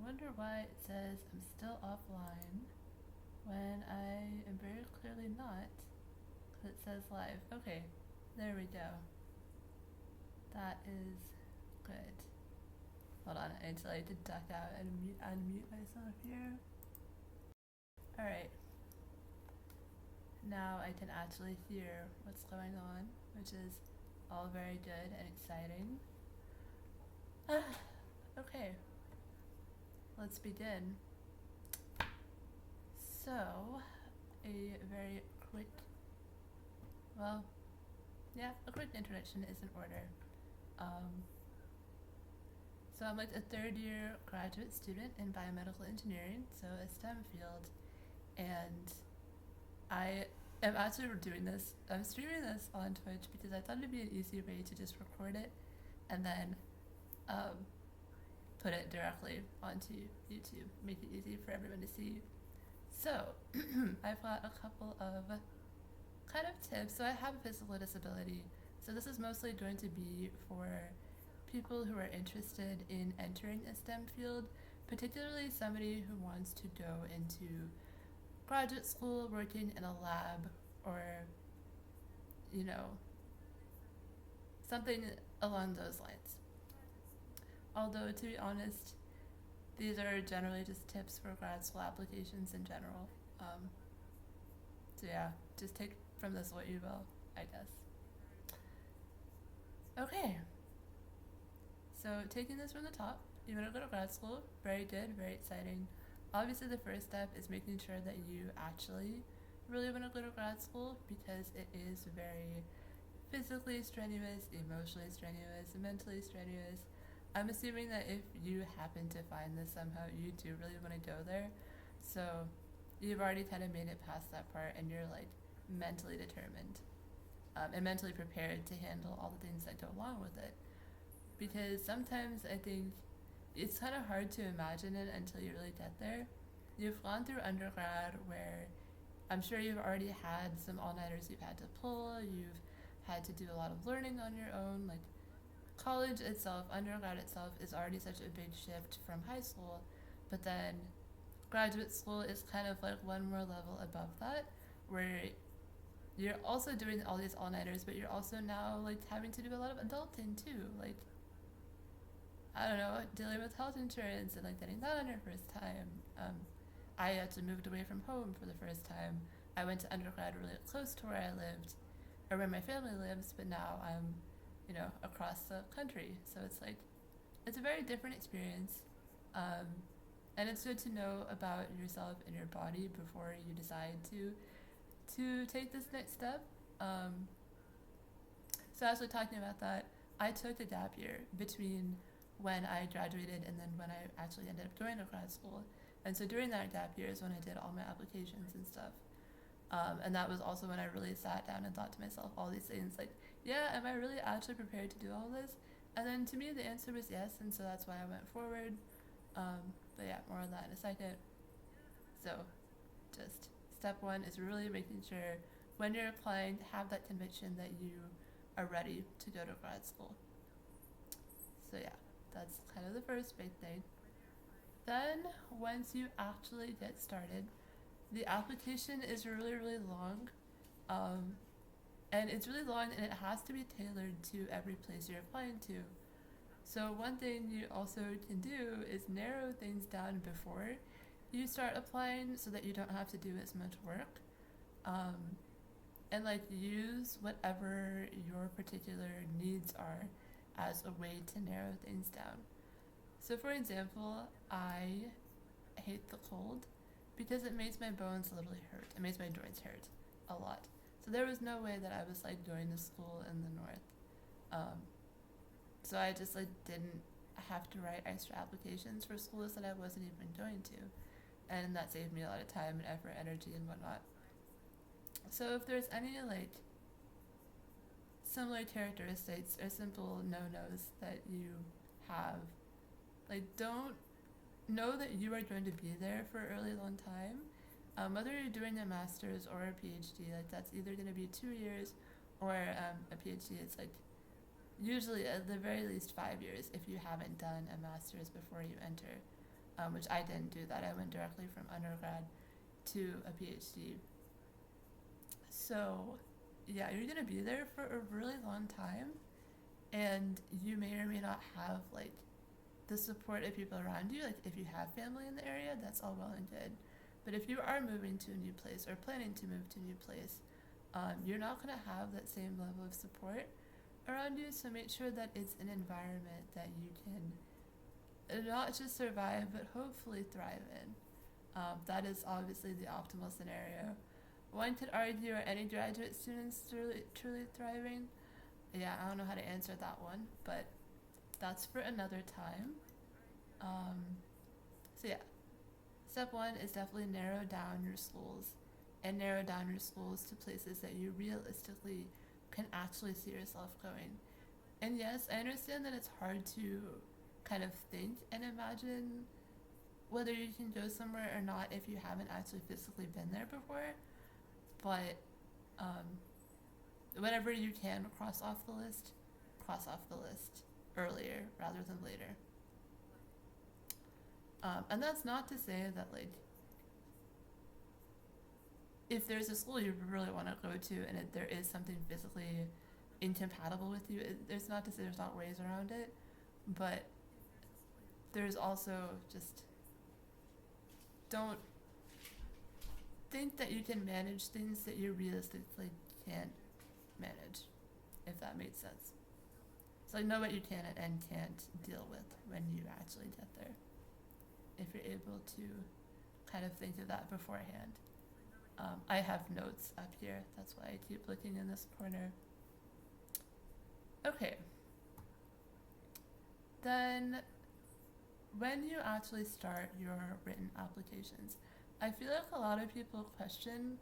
wonder why it says I'm still offline when I am very clearly not, because it says live. Okay, there we go. That is good. Hold on, until I did duck out and unmute myself here. Alright, now I can actually hear what's going on, which is all very good and exciting. Okay, let's begin. So, a very quick, well, yeah, a quick introduction is in order. So I'm like a third year graduate student in biomedical engineering, so a STEM field, and I am actually doing this, I'm streaming this on Twitch because I thought it'd be an easy way to just record it and then put it directly onto YouTube, make it easy for everyone to see. So, I've got a couple of kind of tips. So I have a physical disability, so this is mostly going to be for people who are interested in entering a STEM field, particularly somebody who wants to go into graduate school, working in a lab, or, you know, something along those lines. Although, to be honest, these are generally just tips for grad school applications in general. So yeah, just take from this what you will, I guess. Okay, so taking this from the top, you want to go to grad school, very good, very exciting. Obviously the first step is making sure that you actually really want to go to grad school, because it is very physically strenuous, emotionally strenuous, mentally strenuous. I'm assuming that if you happen to find this somehow, you do really want to go there. So you've already kind of made it past that part and you're like mentally determined and mentally prepared to handle all the things that go along with it. Because sometimes I think it's kind of hard to imagine it until you really get there. You've gone through undergrad where I'm sure you've already had some all-nighters you've had to pull, you've had to do a lot of learning on your own. Like, college itself, undergrad itself, is already such a big shift from high school, but then graduate school is kind of like one more level above that, where you're also doing all these all-nighters, but you're also now like having to do a lot of adulting too, like, I don't know, dealing with health insurance and like getting that on your first time. I actually moved away from home for the first time. I went to undergrad really close to where I lived, or where my family lives, but now I'm, you know, across the country. So it's like, it's a very different experience. And it's good to know about yourself and your body before you decide to take this next step. So actually talking about that, I took a gap year between when I graduated and then when I actually ended up going to grad school. And so during that gap year is when I did all my applications and stuff. And that was also when I really sat down and thought to myself all these things like, yeah, am I really actually prepared to do all this? And then to me the answer was yes, and so that's why I went forward. But yeah, more on that in a second. So just step one is really making sure when you're applying to have that conviction that you are ready to go to grad school. So yeah, that's kind of the first big thing. Then once you actually get started, the application is really, really long. Um, and it's really long and it has to be tailored to every place you're applying to. So one thing you also can do is narrow things down before you start applying so that you don't have to do as much work. And like use whatever your particular needs are as a way to narrow things down. So for example, I hate the cold because it makes my bones literally hurt. It makes my joints hurt a lot. So there was no way that I was like going to school in the north. So I just like didn't have to write extra applications for schools that I wasn't even going to. And that saved me a lot of time and effort, energy and whatnot. So if there's any like similar characteristics or simple no-nos that you have, like don't know that you are going to be there for a really long time. Whether you're doing a master's or a PhD, like that's either going to be 2 years or a PhD. It's like usually at the very least 5 years if you haven't done a master's before you enter. which I didn't do that. I went directly from undergrad to a PhD. So, yeah, you're gonna be there for a really long time, and you may or may not have like the support of people around you. Like if you have family in the area, that's all well and good. But if you are moving to a new place or planning to move to a new place, you're not gonna have that same level of support around you. So make sure that it's an environment that you can not just survive, but hopefully thrive in. That is obviously the optimal scenario. One could argue, are any graduate students truly thriving? Yeah, I don't know how to answer that one, but that's for another time. Um, so yeah, step one is definitely narrow down your schools, and narrow down your schools to places that you realistically can actually see yourself going. And yes, I understand that it's hard to kind of think and imagine whether you can go somewhere or not if you haven't actually physically been there before, but um, whenever you can cross off the list earlier rather than later. And that's not to say that like if there's a school you really want to go to and there is something physically incompatible with you, there's not to say there's not ways around it, but there's also just don't think that you can manage things that you realistically can't manage, if that makes sense. So like know what you can and can't deal with when you actually get there, if you're able to kind of think of that beforehand. I have notes up here, that's why I keep looking in this corner. Okay. Then when you actually start your written applications, I feel like a lot of people question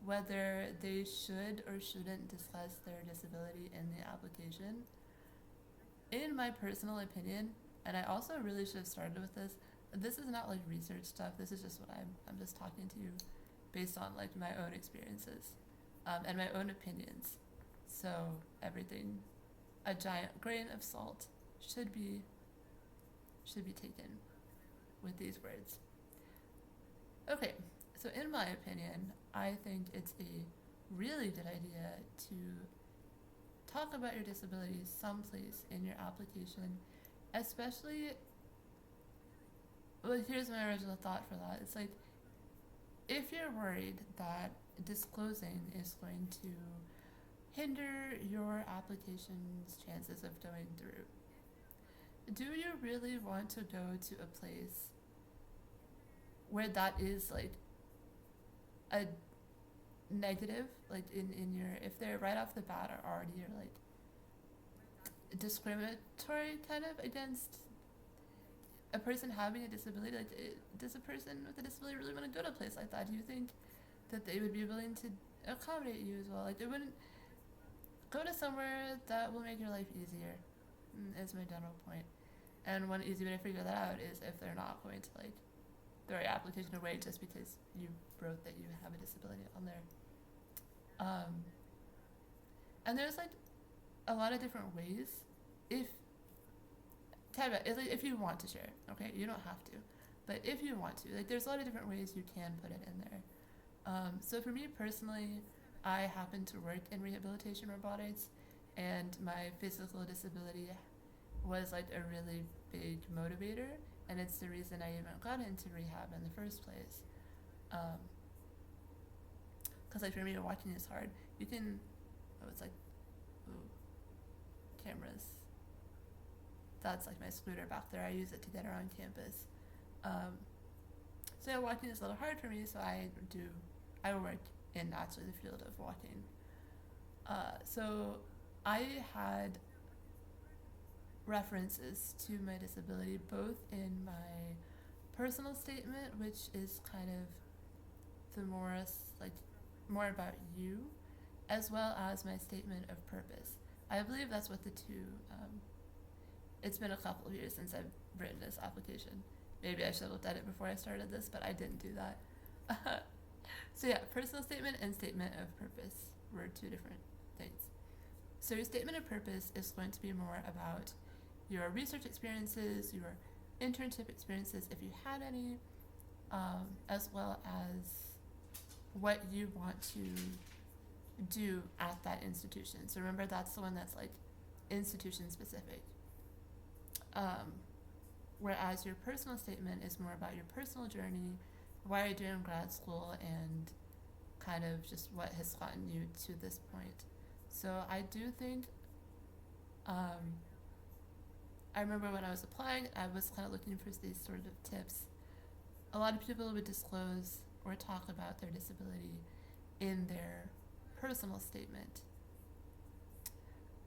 whether they should or shouldn't discuss their disability in the application. In my personal opinion, and I also really should have started with this is not like research stuff, this is just what I'm just talking to you based on like my own experiences and my own opinions. So everything, a giant grain of salt should be taken with these words. Okay, so in my opinion, I think it's a really good idea to talk about your disability someplace in your application, especially, well, here's my original thought for that. It's like, if you're worried that disclosing is going to hinder your application's chances of going through, do you really want to go to a place where that is like a negative, like in your, if they're right off the bat are already like discriminatory kind of against a person having a disability? Like, does a person with a disability really want to go to a place like that? Do you think that they would be willing to accommodate you as well? Like, they wouldn't go to somewhere that will make your life easier, is my general point. And one easy way to figure that out is if they're not going to like throw your application away just because you wrote that you have a disability on there. And there's like a lot of different ways. If you want to share, okay, you don't have to, but if you want to, like, there's a lot of different ways you can put it in there. So for me personally, I happen to work in rehabilitation robotics, and my physical disability was like a really big motivator, and it's the reason I even got into rehab in the first place. Because like for me, watching is hard. You can, it's like, cameras. That's like my scooter back there. I use it to get around campus. So yeah, walking is a little hard for me, so I work in actually the field of walking. So I had references to my disability both in my personal statement, which is kind of the more about you, as well as my statement of purpose. I believe that's what the two, it's been a couple of years since I've written this application. Maybe I should have looked at it before I started this, but I didn't do that. So yeah, personal statement and statement of purpose were two different things. So your statement of purpose is going to be more about your research experiences, your internship experiences if you had any, as well as what you want to do at that institution. So remember, that's the one that's like institution specific. Whereas your personal statement is more about your personal journey, why you're doing grad school, and kind of just what has gotten you to this point. So I do think, I remember when I was applying, I was kind of looking for these sort of tips. A lot of people would disclose or talk about their disability in their personal statement,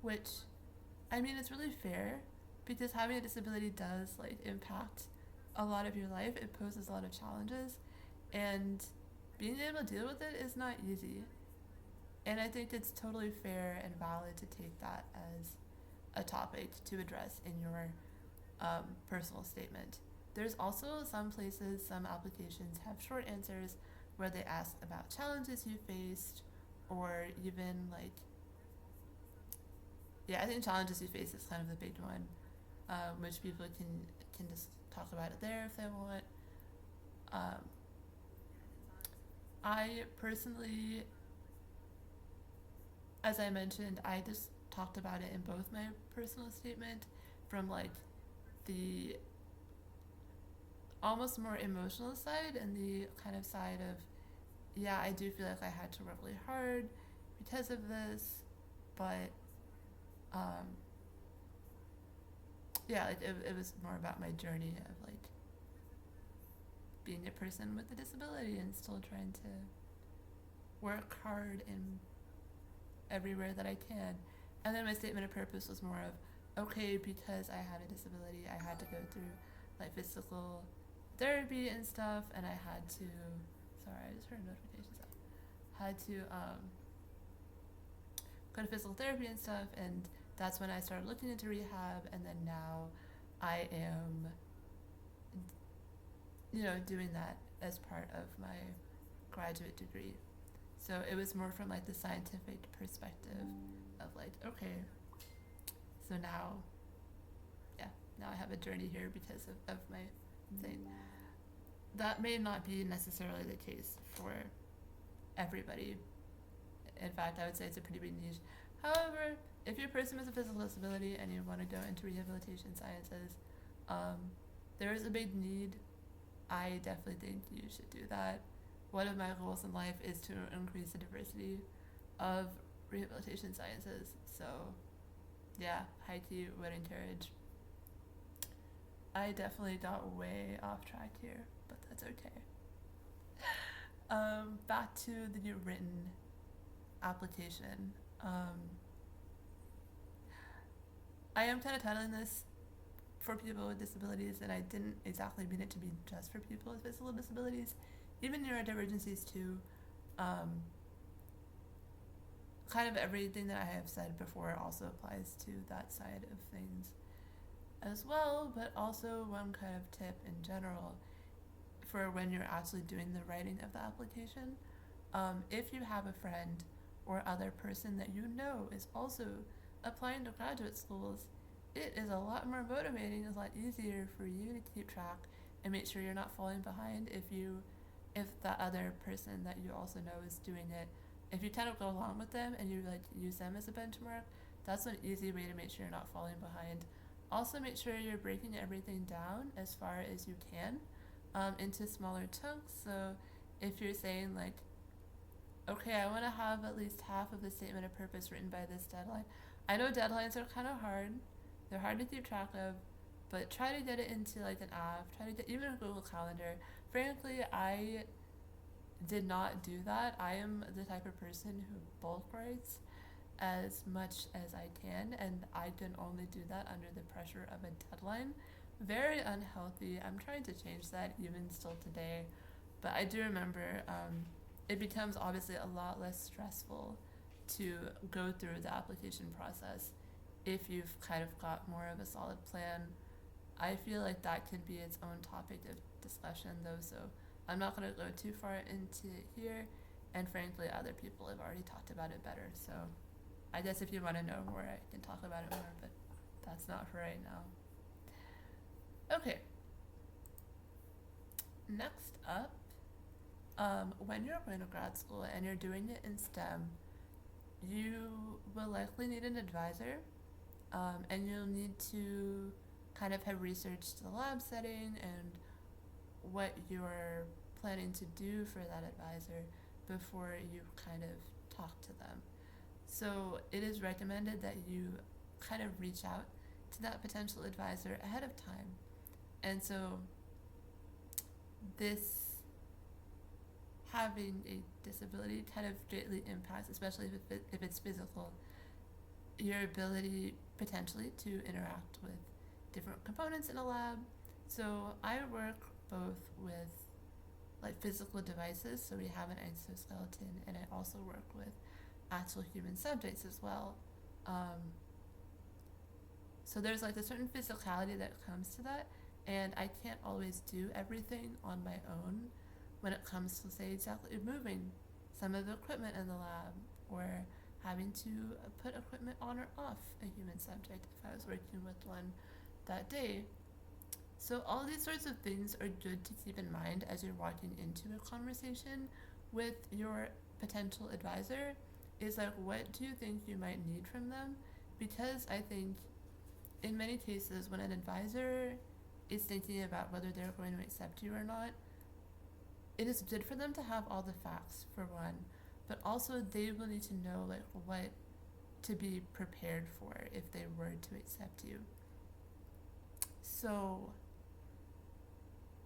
which, I mean, it's really fair because having a disability does like impact a lot of your life. It poses a lot of challenges, and being able to deal with it is not easy. And I think it's totally fair and valid to take that as a topic to address in your personal statement. There's also some places, some applications have short answers where they ask about challenges you faced, or even like, yeah, I think challenges you face is kind of the big one, which people can just talk about it there if they want. I personally, as I mentioned, I just talked about it in both my personal statement, from like the almost more emotional side and the kind of side of, yeah, I do feel like I had to work really hard because of this, but yeah, like it was more about my journey of like being a person with a disability and still trying to work hard in everywhere that I can. And then my statement of purpose was more of, okay, because I had a disability, I had to go through like physical therapy and stuff, and I had to, sorry, I just heard notifications up, had to go to physical therapy and stuff, and that's when I started looking into rehab, and then now I am, you know, doing that as part of my graduate degree. So it was more from like the scientific perspective of like, okay, so now, yeah, now I have a journey here because of my thing. That may not be necessarily the case for everybody. In fact, I would say it's a pretty big niche. However, if you're a person with a physical disability and you want to go into rehabilitation sciences, there is a big need. I definitely think you should do that. One of my goals in life is to increase the diversity of rehabilitation sciences. So, yeah, Heike would encourage. I definitely got way off track here, but that's okay. Back to the new written application. I am kind of titling this for people with disabilities, and I didn't exactly mean it to be just for people with physical disabilities. Even neurodivergencies too. Kind of everything that I have said before also applies to that side of things as well, but also one kind of tip in general for when you're actually doing the writing of the application. If you have a friend or other person that you know is also applying to graduate schools, it is a lot more motivating, it's a lot easier for you to keep track and make sure you're not falling behind if that other person that you also know is doing it. If you kind of go along with them and you like use them as a benchmark, that's an easy way to make sure you're not falling behind. Also make sure you're breaking everything down as far as you can into smaller chunks. So if you're saying like, okay, I want to have at least half of the statement of purpose written by this deadline. I know deadlines are kind of hard. They're hard to keep track of, but try to get it into like an app, try to get even a Google Calendar. Frankly, I did not do that. I am the type of person who bulk writes as much as I can, and I can only do that under the pressure of a deadline. Very unhealthy. I'm trying to change that even still today, but I do remember it becomes obviously a lot less stressful to go through the application process if you've kind of got more of a solid plan. I feel like that could be its own topic of discussion though, so I'm not going to go too far into it here, and frankly other people have already talked about it better, so I guess if you want to know more I can talk about it more, but that's not for right now. Okay, next up, when you're going to grad school and you're doing it in STEM, you will likely need an advisor, and you'll need to kind of have researched the lab setting and what you're planning to do for that advisor before you kind of talk to them. So it is recommended that you kind of reach out to that potential advisor ahead of time. And so this having a disability kind of greatly impacts, especially if it's physical, your ability potentially to interact with different components in a lab. So I work both with like physical devices, so we have an exoskeleton, and I also work with actual human subjects as well. Um, so there's like a certain physicality that comes to that, and I can't always do everything on my own when it comes to, say, exactly moving some of the equipment in the lab, or having to put equipment on or off a human subject if I was working with one that day. So all these sorts of things are good to keep in mind as you're walking into a conversation with your potential advisor. Is like, what do you think you might need from them? Because I think in many cases when an advisor is thinking about whether they're going to accept you or not, it is good for them to have all the facts, for one, but also they will need to know like what to be prepared for if they were to accept you. So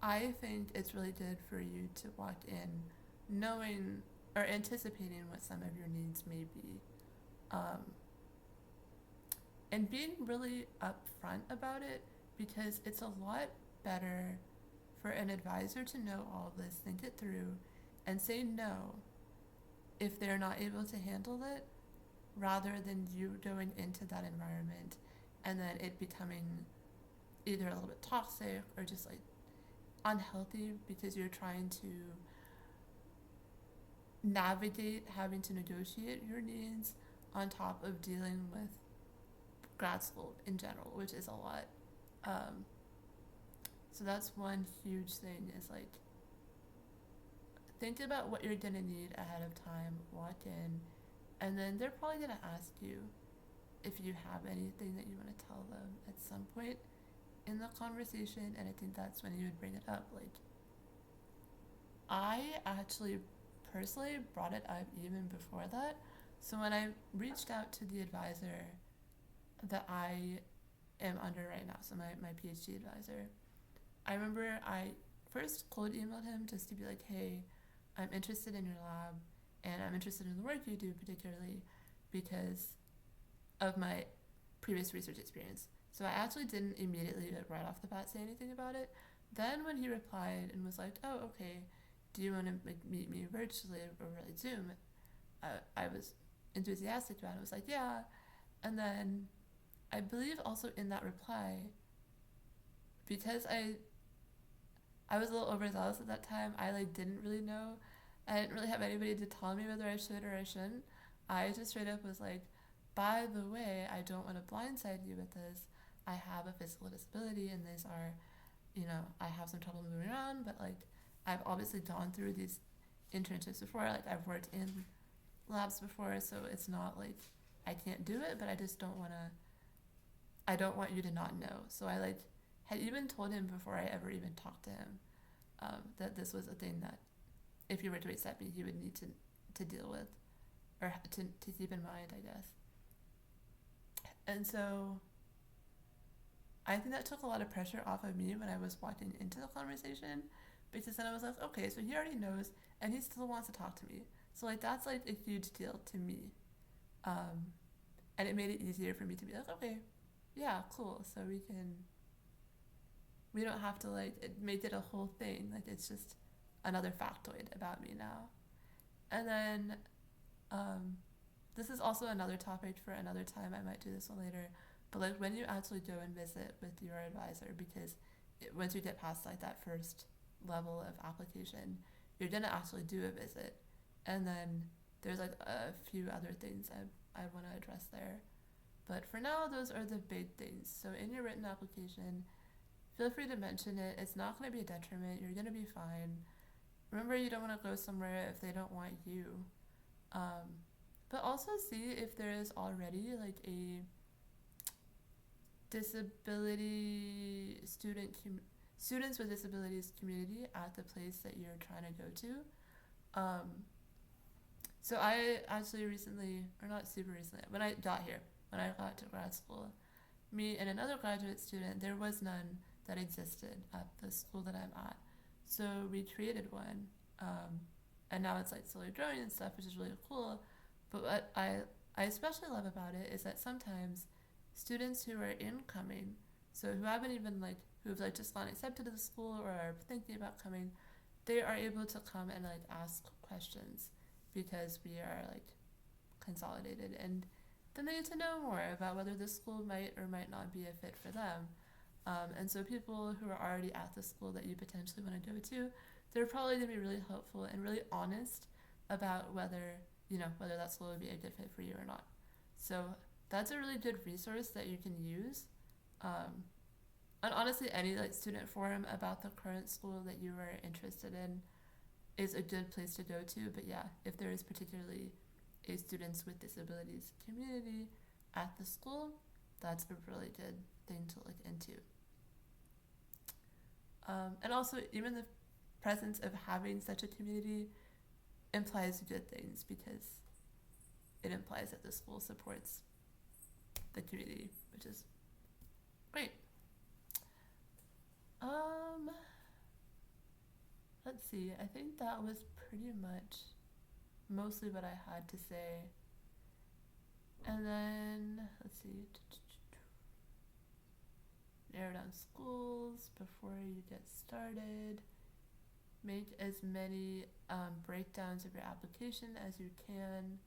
I think it's really good for you to walk in knowing or anticipating what some of your needs may be, um, and being really upfront about it, because it's a lot better for an advisor to know all of this, think it through, and say no if they're not able to handle it, rather than you going into that environment and then it becoming either a little bit toxic or just like unhealthy because you're trying to navigate having to negotiate your needs on top of dealing with grad school in general, which is a lot. So that's one huge thing, is like, think about what you're gonna need ahead of time, walk in, and then they're probably gonna ask you if you have anything that you want to tell them at some point in the conversation, and I think that's when you would bring it up. Like, I actually personally brought it up even before that. So when I reached out to the advisor that I am under right now, so my PhD advisor, I remember I first cold emailed him just to be like, hey, I'm interested in your lab, and I'm interested in the work you do, particularly because of my previous research experience. So I actually didn't immediately, like, right off the bat, say anything about it. Then when he replied and was like, oh, okay, do you want to like meet me virtually or really Zoom? I was enthusiastic about it. I was like, yeah. And then I believe also in that reply, because I was a little overzealous at that time, I like didn't really know. I didn't really have anybody to tell me whether I should or I shouldn't. I just straight up was like, by the way, I don't want to blindside you with this. I have a physical disability, and these are, I have some trouble moving around, but like, I've obviously gone through these internships before. Like, I've worked in labs before, so it's not like I can't do it, but I just don't want to, I don't want you to not know. So I like had even told him before I ever even talked to him, that this was a thing that if he were to accept me, he would need to deal with, or to keep in mind, I guess. And so I think that took a lot of pressure off of me when I was walking into the conversation, because then I was like, okay, so he already knows and he still wants to talk to me. So like, that's like a huge deal to me. And it made it easier for me to be like, okay, yeah, cool. So we don't have to like make it a whole thing. Like, it's just another factoid about me now. And then, this is also another topic for another time. I might do this one later. But like, when you actually go and visit with your advisor, because once you get past like that first level of application, you're gonna actually do a visit, and then there's like a few other things I want to address there. But for now, those are the big things. So in your written application, feel free to mention it. It's not going to be a detriment. You're going to be fine. Remember, you don't want to go somewhere if they don't want you. Um, but also see if there is already like a disability students with disabilities community at the place that you're trying to go to. So I actually recently, or not super recently, when I got here, when I got to grad school, me and another graduate student, there was none that existed at the school that I'm at. So we created one, and now it's like slowly growing and stuff, which is really cool. But what I especially love about it is that sometimes students who are incoming, so who haven't even like who've like just gotten accepted to the school or are thinking about coming, they are able to come and like ask questions because we are like consolidated, and then they get to know more about whether the school might or might not be a fit for them. And so people who are already at the school that you potentially want to go to, they're probably going to be really helpful and really honest about whether whether that school would be a good fit for you or not. So that's a really good resource that you can use. And honestly, any like student forum about the current school that you are interested in is a good place to go to. But yeah, if there is particularly a students with disabilities community at the school, that's a really good thing to look into. And also, even the presence of having such a community implies good things because it implies that the school supports the community, which is great. Let's see. I think that was pretty much mostly what I had to say. And then, let's see. Narrow down schools before you get started. Make as many breakdowns of your application as you can.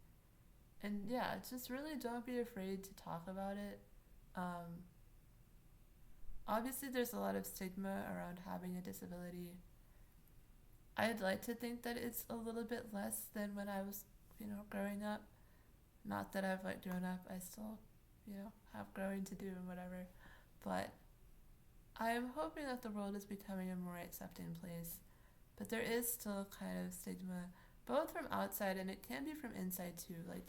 And yeah, just really don't be afraid to talk about it. Obviously, there's a lot of stigma around having a disability. I'd like to think that it's a little bit less than when I was, growing up. Not that I've like grown up, I still, have growing to do and whatever. But I am hoping that the world is becoming a more accepting place. But there is still kind of stigma, both from outside and it can be from inside too. Like,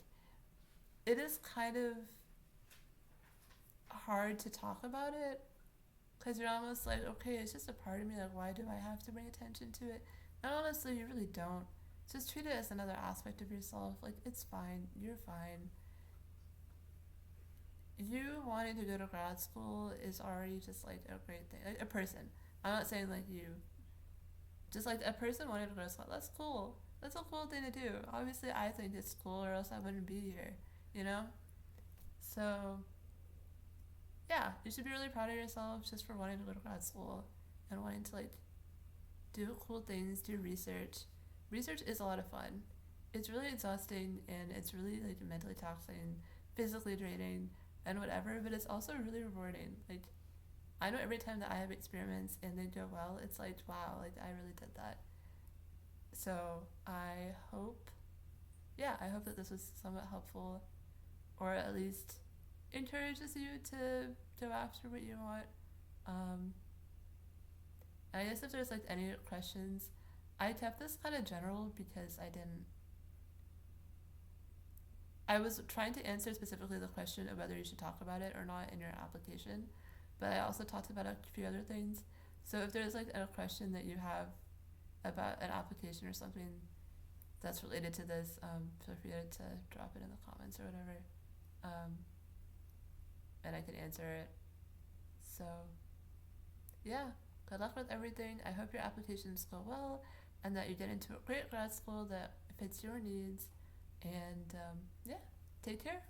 it is kind of hard to talk about it because you're almost like, okay, it's just a part of me. Like, why do I have to bring attention to it? And honestly, you really don't. Just treat it as another aspect of yourself. Like, it's fine. You're fine. You wanting to go to grad school is already just like a great thing. Like, a person. I'm not saying like you. Just like a person wanting to go to school. That's cool. That's a cool thing to do. Obviously, I think it's cool, or else I wouldn't be here. So, yeah, you should be really proud of yourself just for wanting to go to grad school and wanting to like do cool things, do research. Research is a lot of fun. It's really exhausting and it's really like mentally taxing, physically draining, and whatever, but it's also really rewarding. Like, I know every time that I have experiments and they go well, it's like, wow, like I really did that. So I hope that this was somewhat helpful, or at least encourages you to go after what you want. I guess if there's like any questions, I kept this kind of general because I was trying to answer specifically the question of whether you should talk about it or not in your application, but I also talked about a few other things. So if there's like a question that you have about an application or something that's related to this, feel free to drop it in the comments or whatever, and I can answer it. So yeah, good luck with everything. I hope your applications go well and that you get into a great grad school that fits your needs. And yeah, take care.